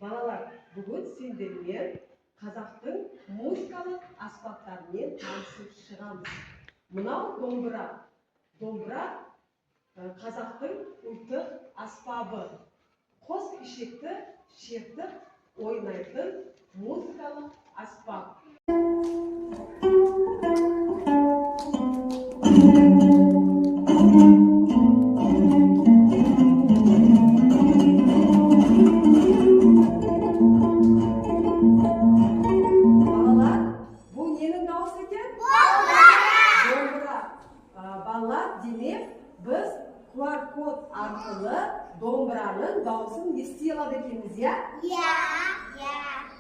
Balalar, bugun sendермен қазақтың музыкалық аспаптарымен танысып шығамыз. Мынау домбыра. Домбыра қазақтың ұлттық аспабы. Қос ішекті шертіп ойнайтын музыкалық аспап. Балалар, демек, біз QR-код арқылы домбыраның дауысын ести алады екенбіз, иә? Иә.